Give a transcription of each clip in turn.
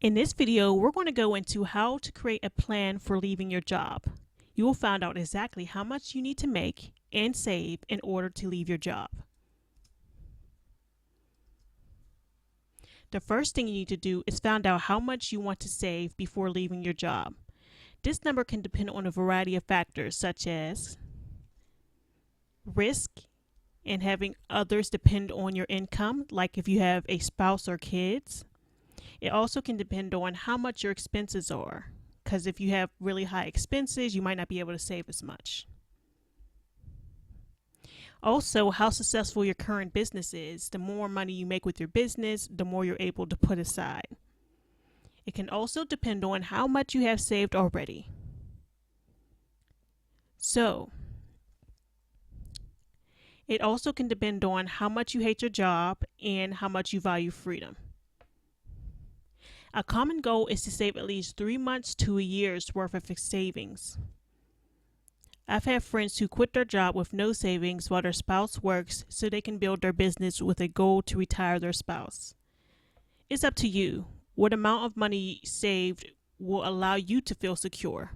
In this video, we're going to go into how to create a plan for leaving your job. You will find out exactly how much you need to make and save in order to leave your job. The first thing you need to do is find out how much you want to save before leaving your job. This number can depend on a variety of factors such as risk and having others depend on your income, like if you have a spouse or kids. It also can depend on how much your expenses are, because if you have really high expenses, you might not be able to save as much. Also, how successful your current business is. The more money you make with your business, the more you're able to put aside. It can also depend on how much you have saved already. So, it also can depend on how much you hate your job and how much you value freedom. A common goal is to save at least 3 months to a year's worth of savings. I've had friends who quit their job with no savings while their spouse works so they can build their business with a goal to retire their spouse. It's up to you. What amount of money saved will allow you to feel secure,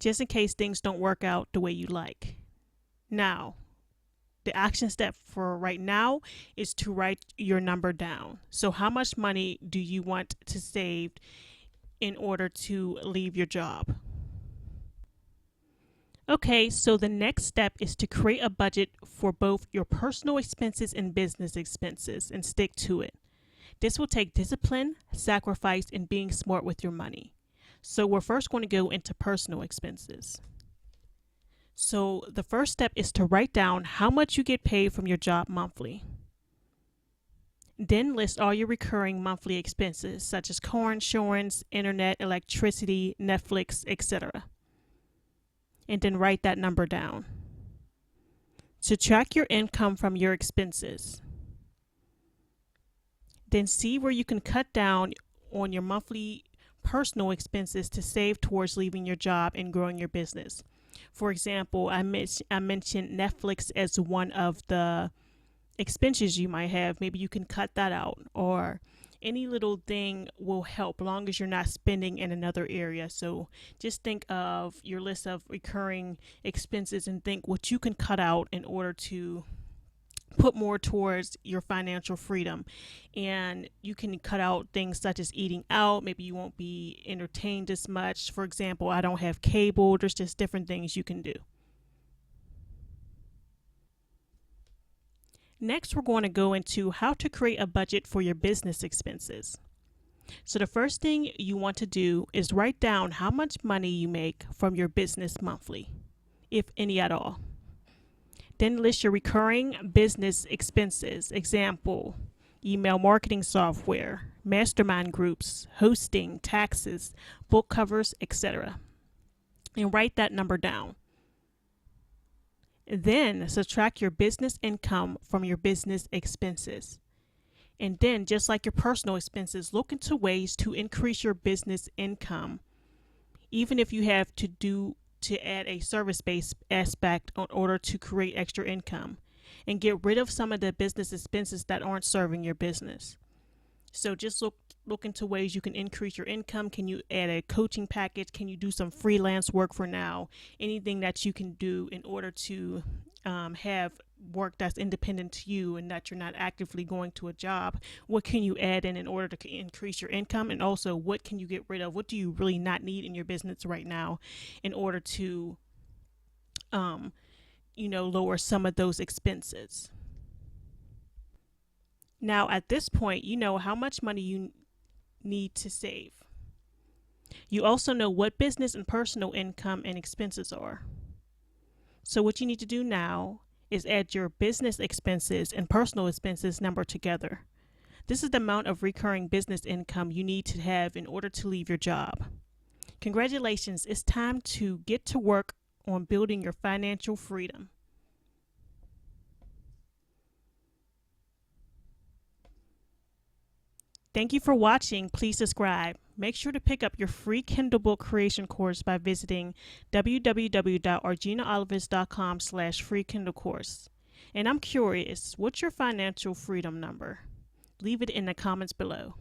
just in case things don't work out the way you like. Now, the action step for right now is to write your number down. So how much money do you want to save in order to leave your job? Okay, so the next step is to create a budget for both your personal expenses and business expenses and stick to it. This will take discipline, sacrifice, and being smart with your money. So we're first going to go into personal expenses. So the first step is to write down how much you get paid from your job monthly. Then list all your recurring monthly expenses such as car insurance, internet, electricity, Netflix, etc. And then write that number down. Subtract your income from your expenses. Then see where you can cut down on your monthly personal expenses to save towards leaving your job and growing your business. For example, I mentioned Netflix as one of the expenses you might have. Maybe you can cut that out, or any little thing will help as long as you're not spending in another area. So just think of your list of recurring expenses and think what you can cut out in order to put more towards your financial freedom. And you can cut out things such as eating out. Maybe you won't be entertained as much. For example, I don't have cable. There's just different things you can do. Next, we're going to go into how to create a budget for your business expenses. So the first thing you want to do is write down how much money you make from your business monthly, if any at all. Then list your recurring business expenses. Example, email marketing software, mastermind groups, hosting, taxes, book covers, etc. And write that number down. Then subtract your business income from your business expenses. And then, just like your personal expenses, look into ways to increase your business income, even if you have to add a service-based aspect in order to create extra income, and get rid of some of the business expenses that aren't serving your business. So just look into ways you can increase your income. Can you add a coaching package? Can you do some freelance work for now? Anything that you can do in order to have work that's independent to you and that you're not actively going to a job. What can you add in order to increase your income? And also, what can you get rid of? What do you really not need in your business right now in order to lower some of those expenses? Now, at this point, you know how much money you need to save. You also know what business and personal income and expenses are. So what you need to do now is add your business expenses and personal expenses number together. This is the amount of recurring business income you need to have in order to leave your job. Congratulations, it's time to get to work on building your financial freedom. Thank you for watching. Please subscribe. Make sure to pick up your free Kindle book creation course by visiting www.arginaolivis.com/free Kindle course. And I'm curious, what's your financial freedom number? Leave it in the comments below.